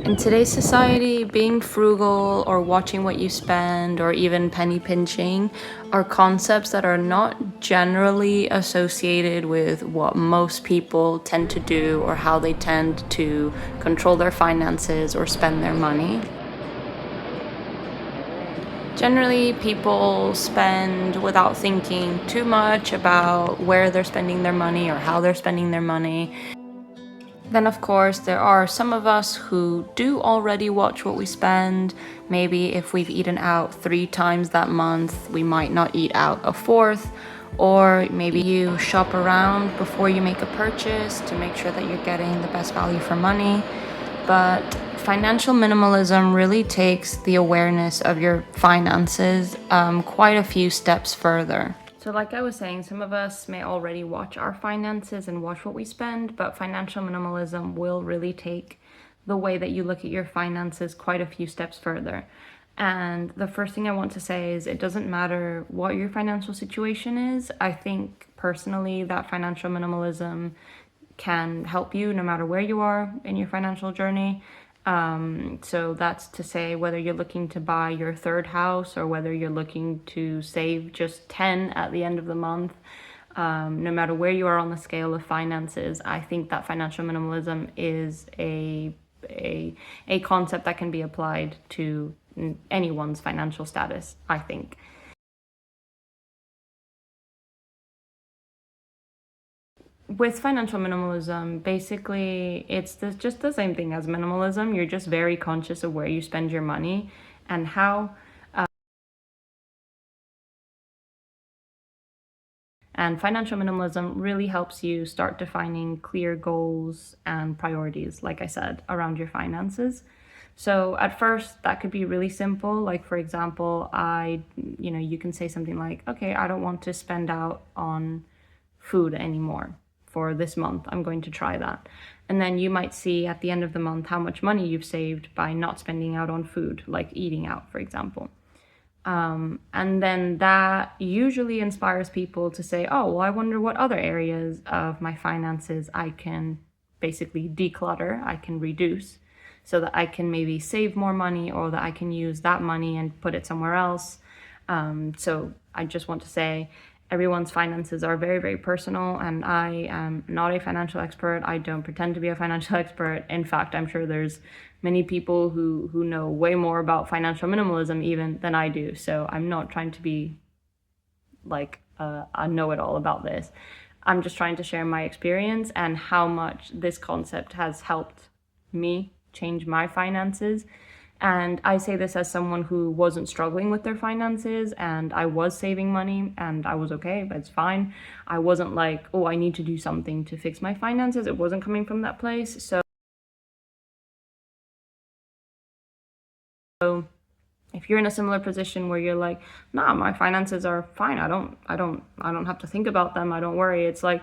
In today's society, being frugal or watching what you spend or even penny pinching are concepts that are not generally associated with what most people tend to do or how they tend to control their finances or spend their money. Generally, people spend without thinking too much about where they're spending their money or how they're spending their money. Then, of course, there are some of us who do already watch what we spend. Maybe if we've eaten out 3 times that month, we might not eat out a fourth. Or maybe you shop around before you make a purchase to make sure that you're getting the best value for money. But financial minimalism really takes the awareness of your finances quite a few steps further. So like I was saying, some of us may already watch our finances and watch what we spend, but financial minimalism will really take the way that you look at your finances quite a few steps further. And the first thing I want to say is it doesn't matter what your financial situation is. I think personally that financial minimalism can help you no matter where you are in your financial journey. So that's to say whether you're looking to buy your third house or whether you're looking to save just 10 at the end of the month. No matter where you are on the scale of finances, I think that financial minimalism is a concept that can be applied to anyone's financial status, I think. With financial minimalism, basically, it's just the same thing as minimalism. You're just very conscious of where you spend your money and how. And financial minimalism really helps you start defining clear goals and priorities, like I said, around your finances. So at first, that could be really simple. Like, for example, you can say something like, okay, I don't want to spend out on food anymore for this month. I'm going to try that. And then you might see at the end of the month how much money you've saved by not spending out on food, like eating out, for example. And then that usually inspires people to say, oh, well, I wonder what other areas of my finances I can basically declutter, I can reduce, so that I can maybe save more money or that I can use that money and put it somewhere else. So I just want to say everyone's finances are very, very personal, and I am not a financial expert. I don't pretend to be a financial expert. In fact, I'm sure there's many people who know way more about financial minimalism even than I do. So I'm not trying to be like a know-it-all about this. I'm just trying to share my experience and how much this concept has helped me change my finances. And I say this as someone who wasn't struggling with their finances, and I was saving money and I was okay, but it's fine. I wasn't like, oh, I need to do something to fix my finances. It wasn't coming from that place. So if you're in a similar position where you're like, nah, my finances are fine. I don't have to think about them. I don't worry. It's like,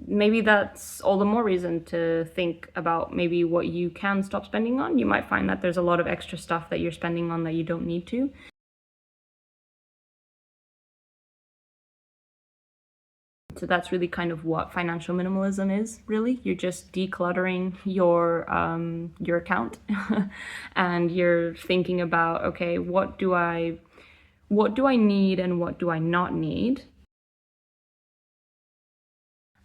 maybe that's all the more reason to think about maybe what you can stop spending on. You might find that there's a lot of extra stuff that you're spending on that you don't need to. So that's really kind of what financial minimalism is, really. You're just decluttering your account and you're thinking about, okay, what do I need and what do I not need?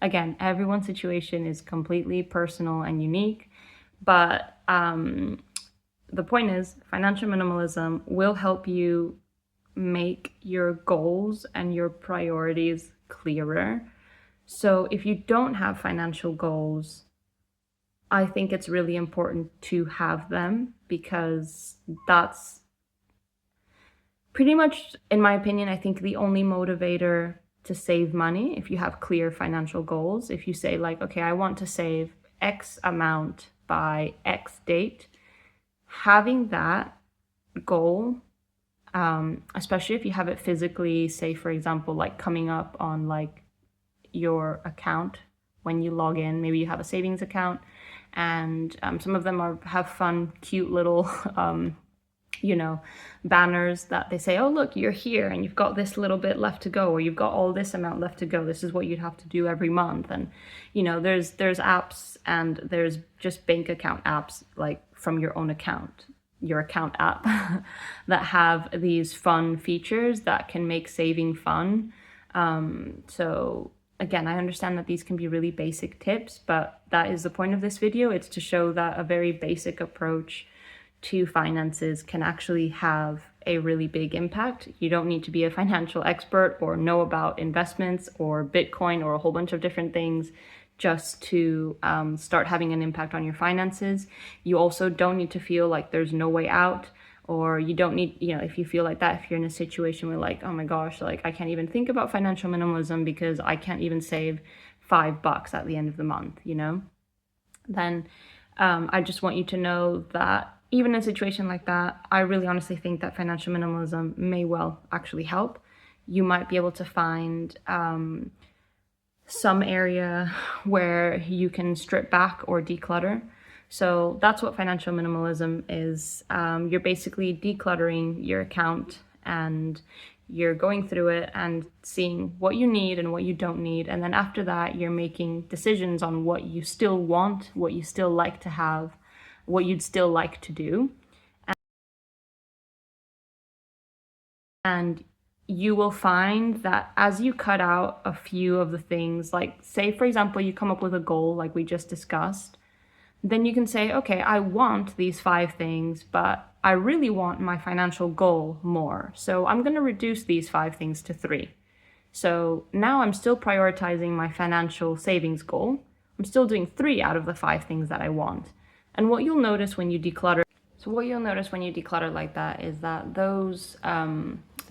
Again, everyone's situation is completely personal and unique, but the point is financial minimalism will help you make your goals and your priorities clearer. So if you don't have financial goals, I think it's really important to have them, because that's pretty much, in my opinion, I think the only motivator to save money. If you have clear financial goals, if you say like, okay, I want to save X amount by X date, having that goal, especially if you have it physically, say for example, like coming up on like your account when you log in. Maybe you have a savings account, and some of them have fun, cute little banners that they say, oh, look, you're here and you've got this little bit left to go, or you've got all this amount left to go. This is what you'd have to do every month. And, there's apps, and there's just bank account apps, like from your own account, your account app, that have these fun features that can make saving fun. So again, I understand that these can be really basic tips, but that is the point of this video. It's to show that a very basic approach to finances can actually have a really big impact. You don't need to be a financial expert or know about investments or Bitcoin or a whole bunch of different things just to start having an impact on your finances. You also don't need to feel like there's no way out, or you don't need, if you feel like that, if you're in a situation where like, oh my gosh, like I can't even think about financial minimalism because I can't even save $5 at the end of the month, then I just want you to know that even in a situation like that, I really honestly think that financial minimalism may well actually help. You might be able to find some area where you can strip back or declutter. So that's what financial minimalism is. You're basically decluttering your account, and you're going through it and seeing what you need and what you don't need. And then after that, you're making decisions on what you still want, what you still like to have, what you'd still like to do. And you will find that as you cut out a few of the things, like say, for example, you come up with a goal like we just discussed, then you can say, okay, I want these 5 things, but I really want my financial goal more. So I'm going to reduce these 5 things to 3. So now I'm still prioritizing my financial savings goal. I'm still doing 3 out of the 5 things that I want. And what you'll notice when you declutter, like that is that those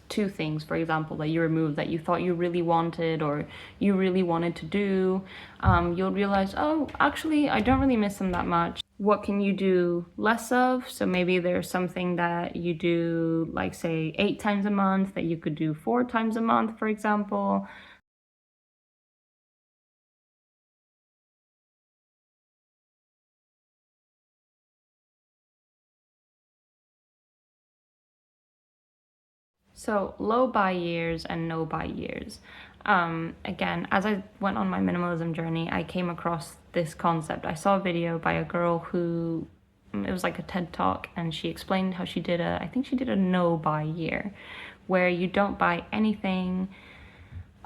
2 things, for example, that you removed that you thought you really wanted or you really wanted to do, you'll realize, oh, actually, I don't really miss them that much. What can you do less of? So maybe there's something that you do, like say 8 times a month that you could do 4 times a month, for example. So low buy years and no buy years. Again, as I went on my minimalism journey, I came across this concept. I saw a video by a girl who, it was like a TED Talk, and she explained how I think she did a no buy year, where you don't buy anything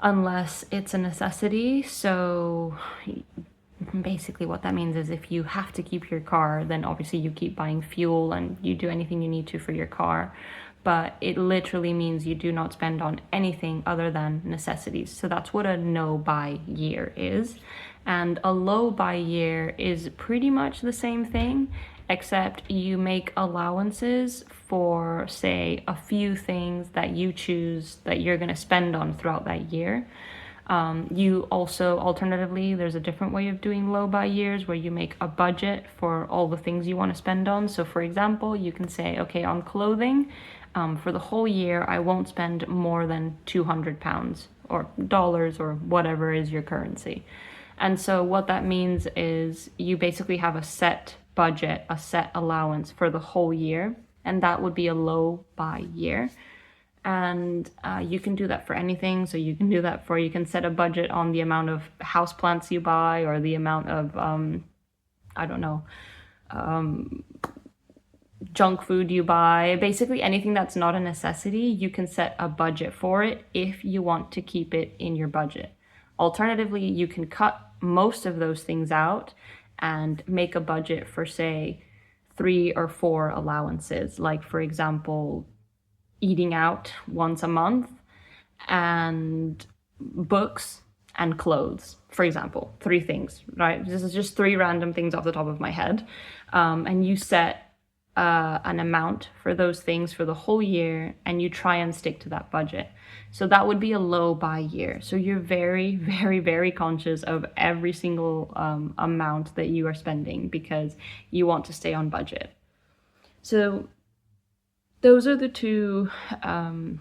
unless it's a necessity. So basically what that means is if you have to keep your car, then obviously you keep buying fuel and you do anything you need to for your car. But it literally means you do not spend on anything other than necessities. So that's what a no buy year is. And a low buy year is pretty much the same thing, except you make allowances for, say, a few things that you choose that you're going to spend on throughout that year. You also, alternatively, there's a different way of doing low buy years where you make a budget for all the things you want to spend on. So for example, you can say, okay, on clothing, for the whole year, I won't spend more than £200 or dollars or whatever is your currency. And so what that means is you basically have a set budget, a set allowance for the whole year, and that would be a low buy year. And you can do that for anything. So you can set a budget on the amount of houseplants you buy, or the amount of, I don't know, junk food you buy. Basically anything that's not a necessity, you can set a budget for it if you want to keep it in your budget. Alternatively, you can cut most of those things out and make a budget for, say, 3 or 4 allowances. Like, for example, eating out once a month, and books and clothes, for example. 3 things, right? This is just 3 random things off the top of my head. And you set an amount for those things for the whole year, and you try and stick to that budget. So that would be a low buy year. So you're very, very, very conscious of every single amount that you are spending because you want to stay on budget. So those are the 2 kind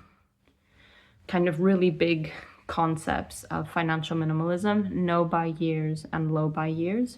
of really big concepts of financial minimalism: no buy years and low buy years.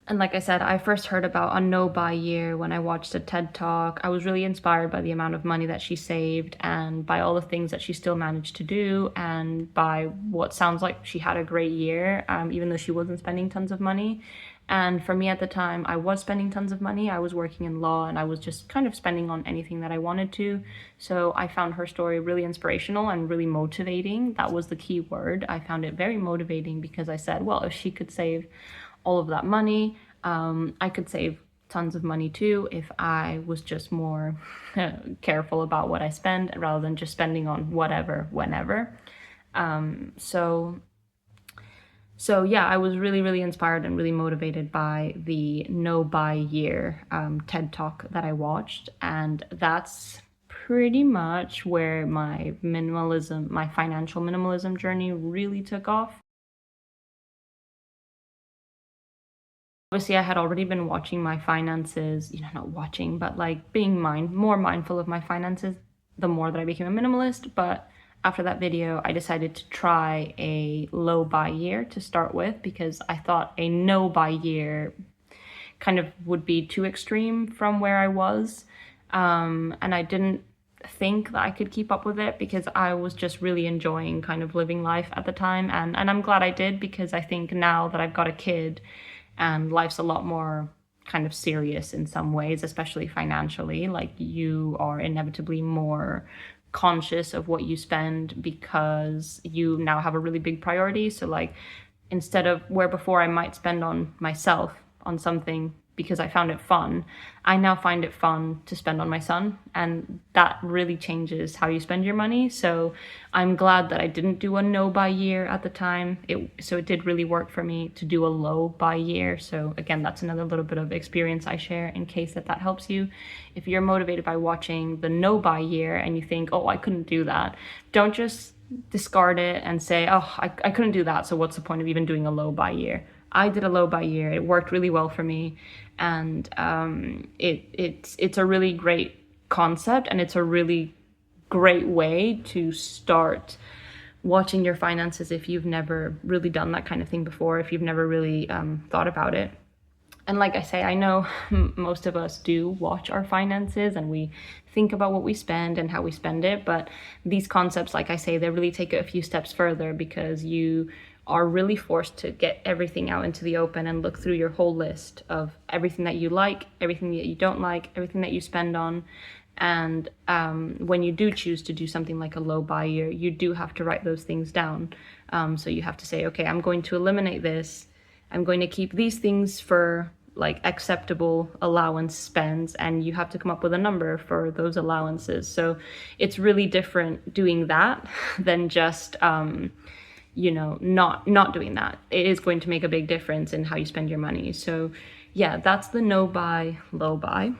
And like I said, I first heard about a no buy year when I watched a TED talk. I was really inspired by the amount of money that she saved and by all the things that she still managed to do, and by what sounds like she had a great year, even though she wasn't spending tons of money. And for me at the time, I was spending tons of money. I was working in law and I was just kind of spending on anything that I wanted to. So I found her story really inspirational and really motivating. That was the key word. I found it very motivating because I said, well, if she could save all of that money, I could save tons of money too if I was just more careful about what I spend rather than just spending on whatever, whenever. So yeah, I was really, really inspired and really motivated by the no buy year TED talk that I watched. And that's pretty much where my financial minimalism journey really took off. Obviously, I had already been watching my finances, not watching, but like being more mindful of my finances the more that I became a minimalist. But after that video, I decided to try a low buy year to start with because I thought a no buy year kind of would be too extreme from where I was. And I didn't think that I could keep up with it because I was just really enjoying kind of living life at the time. And I'm glad I did, because I think now that I've got a kid and life's a lot more kind of serious in some ways, especially financially, like you are inevitably more conscious of what you spend because you now have a really big priority. So like, instead of where before I might spend on myself on something because I found it fun, I now find it fun to spend on my son, and that really changes how you spend your money. So I'm glad that I didn't do a no buy year at the time. So it did really work for me to do a low buy year. So again, that's another little bit of experience I share in case that helps you. If you're motivated by watching the no buy year and you think, oh, I couldn't do that, don't just discard it and say, oh, I couldn't do that, so what's the point of even doing a low buy year? I did a low buy year. It worked really well for me, and it's a really great concept, and it's a really great way to start watching your finances if you've never really done that kind of thing before, if you've never really thought about it. And like I say, I know most of us do watch our finances and we think about what we spend and how we spend it. But these concepts, like I say, they really take it a few steps further, because you are really forced to get everything out into the open and look through your whole list of everything that you like, everything that you don't like, everything that you spend on. And when you do choose to do something like a low buy year, you do have to write those things down. So you have to say, okay, I'm going to eliminate this. I'm going to keep these things for like acceptable allowance spends, and you have to come up with a number for those allowances. So it's really different doing that than just not doing that. It is going to make a big difference in how you spend your money. So yeah, that's the no buy, low buy.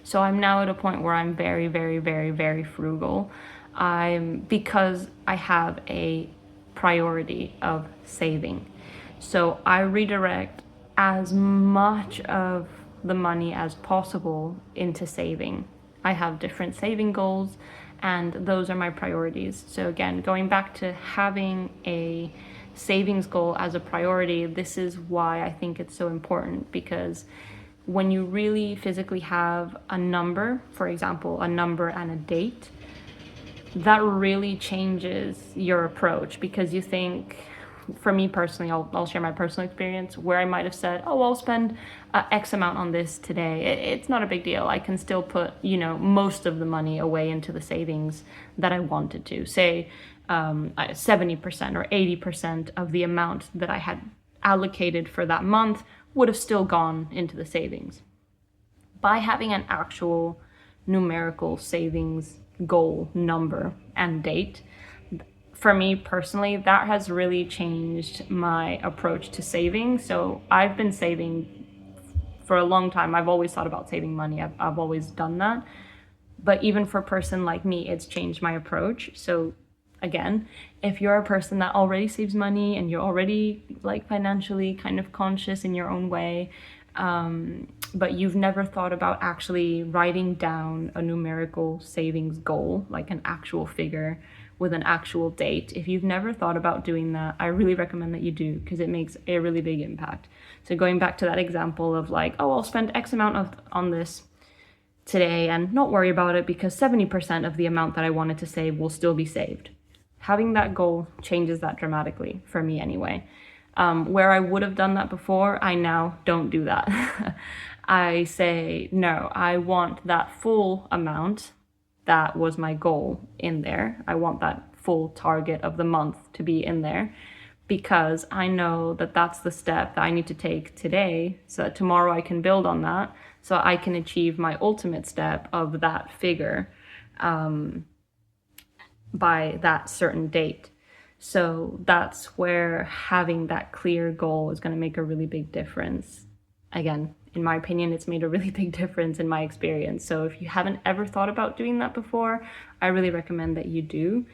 So I'm now at a point where I'm very, very, very, very frugal. Because I have a priority of saving. So I redirect as much of the money as possible into saving. I have different saving goals, and those are my priorities. So again, going back to having a savings goal as a priority, this is why I think it's so important, because when you really physically have a number, for example, a number and a date, that really changes your approach, because you think, for me personally, I'll share my personal experience where I might have said, oh, I'll spend X amount on this today. It's not a big deal. I can still put, most of the money away into the savings that I wanted to. Say 70% or 80% of the amount that I had allocated for that month would have still gone into the savings. By having an actual numerical savings goal, number, and date, for me personally, that has really changed my approach to saving. So I've been saving for a long time. I've always thought about saving money. I've always done that. But even for a person like me, it's changed my approach. So again, if you're a person that already saves money and you're already like financially kind of conscious in your own way, but you've never thought about actually writing down a numerical savings goal, like an actual figure with an actual date. If you've never thought about doing that, I really recommend that you do, because it makes a really big impact. So going back to that example of like, oh, I'll spend X amount on this today and not worry about it because 70% of the amount that I wanted to save will still be saved. Having that goal changes that dramatically, for me anyway. Where I would have done that before, I now don't do that. I say, no, I want that full amount that was my goal in there. I want that full target of the month to be in there, because I know that that's the step that I need to take today so that tomorrow I can build on that, so I can achieve my ultimate step of that figure by that certain date. So that's where having that clear goal is going to make a really big difference. Again, in my opinion, it's made a really big difference in my experience. So if you haven't ever thought about doing that before, I really recommend that you do.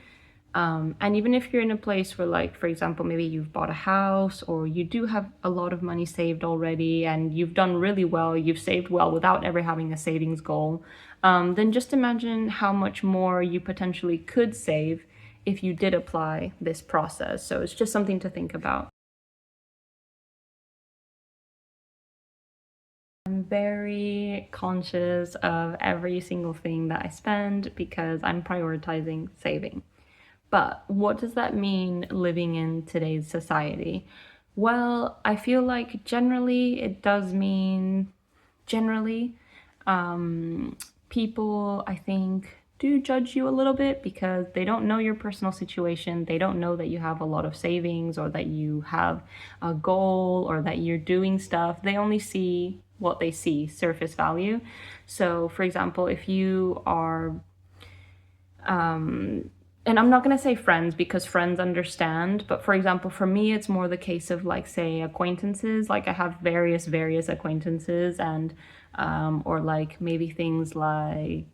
And even if you're in a place where, like, for example, maybe you've bought a house or you do have a lot of money saved already and you've done really well, you've saved well without ever having a savings goal, then just imagine how much more you potentially could save if you did apply this process. So it's just something to think about. I'm very conscious of every single thing that I spend because I'm prioritizing saving. But what does that mean living in today's society? Well, I feel like generally it does mean, people, I think, do judge you a little bit because they don't know your personal situation. They don't know that you have a lot of savings or that you have a goal or that you're doing stuff. They only see what they see, surface value. So, for example, if you are, and I'm not going to say friends because friends understand, but for example, for me, it's more the case of like, say, acquaintances. Like I have various acquaintances and, or like maybe things like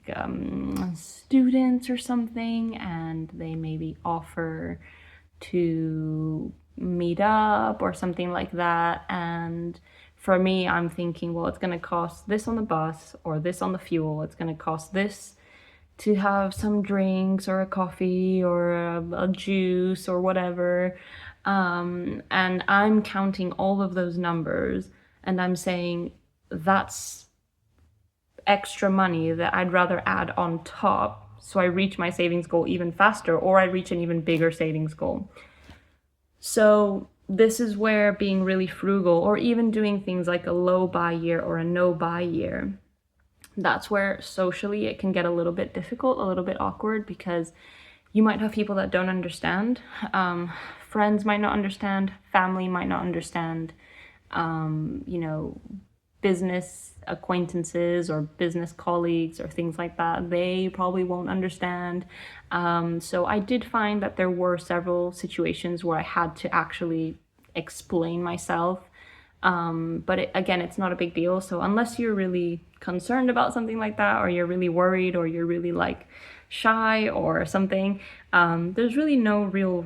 students or something, and they maybe offer to meet up or something like that. And for me, I'm thinking, well, it's going to cost this on the bus or this on the fuel. It's going to cost this to have some drinks or a coffee or a juice or whatever. And I'm counting all of those numbers and I'm saying that's extra money that I'd rather add on top so I reach my savings goal even faster, or I reach an even bigger savings goal. So this is where being really frugal, or even doing things like a low buy year or a no buy year, that's where socially it can get a little bit difficult, a little bit awkward, because you might have people that don't understand. Friends might not understand, family might not understand, business acquaintances or business colleagues or things like that, they probably won't understand. So I did find that there were several situations where I had to actually explain myself. But again, it's not a big deal. So unless you're really concerned about something like that, or you're really worried, or you're really like shy or something, there's really no real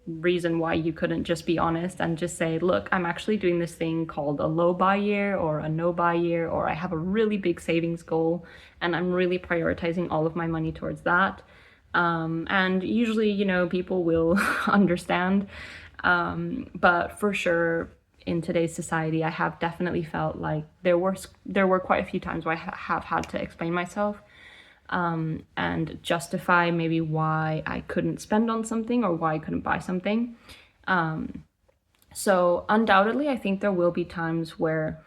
reason why you couldn't just be honest and just say, look, I'm actually doing this thing called a low buy year or a no buy year, or I have a really big savings goal and I'm really prioritizing all of my money towards that. And usually, people will understand. But for sure, in today's society, I have definitely felt like there were quite a few times where I have had to explain myself and justify maybe why I couldn't spend on something or why I couldn't buy something. So undoubtedly, I think there will be times where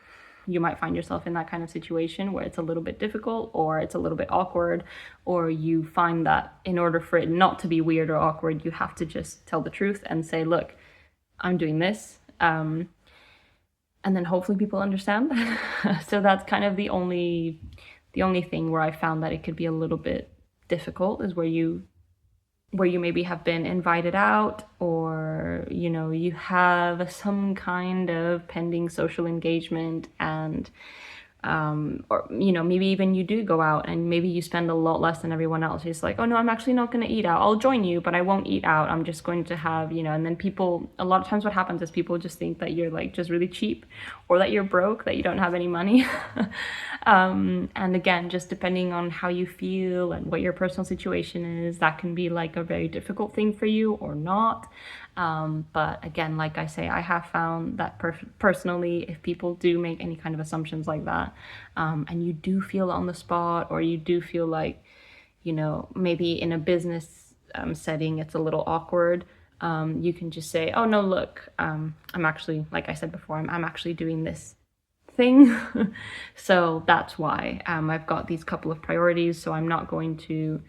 you might find yourself in that kind of situation where it's a little bit difficult or it's a little bit awkward, or you find that in order for it not to be weird or awkward, you have to just tell the truth and say, look, I'm doing this. And then hopefully people understand. So that's kind of the only thing where I found that it could be a little bit difficult, is where you maybe have been invited out, or you have some kind of pending social engagement, and or maybe even you do go out and maybe you spend a lot less than everyone else. It's like, oh no, I'm actually not going to eat out. I'll join you, but I won't eat out. I'm just going to have, and then people, a lot of times what happens is people just think that you're like just really cheap, or that you're broke, that you don't have any money. And again, just depending on how you feel and what your personal situation is, that can be like a very difficult thing for you or not. But again, like I say, I have found that personally, if people do make any kind of assumptions like that, and you do feel on the spot, or you do feel like, maybe in a business setting, it's a little awkward, you can just say, oh no, look, I'm actually, like I said before, I'm actually doing this thing. So that's why I've got these couple of priorities. So I'm not going to,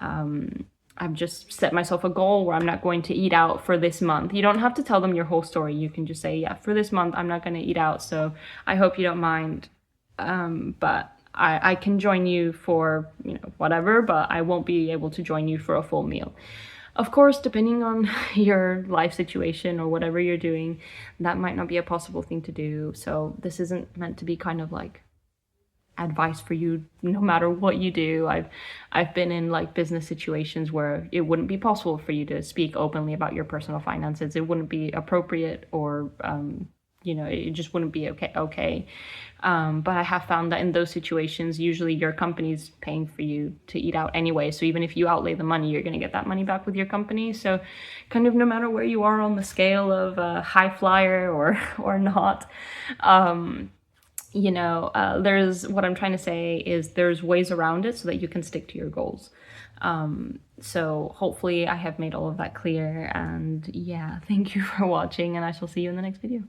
I've just set myself a goal where I'm not going to eat out for this month. You don't have to tell them your whole story. You can just say, yeah, for this month, I'm not going to eat out. So I hope you don't mind. But I can join you for, whatever, but I won't be able to join you for a full meal. Of course, depending on your life situation or whatever you're doing, that might not be a possible thing to do. So this isn't meant to be kind of like advice for you no matter what you do. I've been in like business situations where it wouldn't be possible for you to speak openly about your personal finances. It wouldn't be appropriate, or it just wouldn't be okay. But I have found that in those situations, usually your company's paying for you to eat out anyway. So even if you outlay the money, you're going to get that money back with your company. So kind of no matter where you are on the scale of high flyer or not, there's, what I'm trying to say is there's ways around it so that you can stick to your goals. So hopefully I have made all of that clear, and yeah, thank you for watching, and I shall see you in the next video.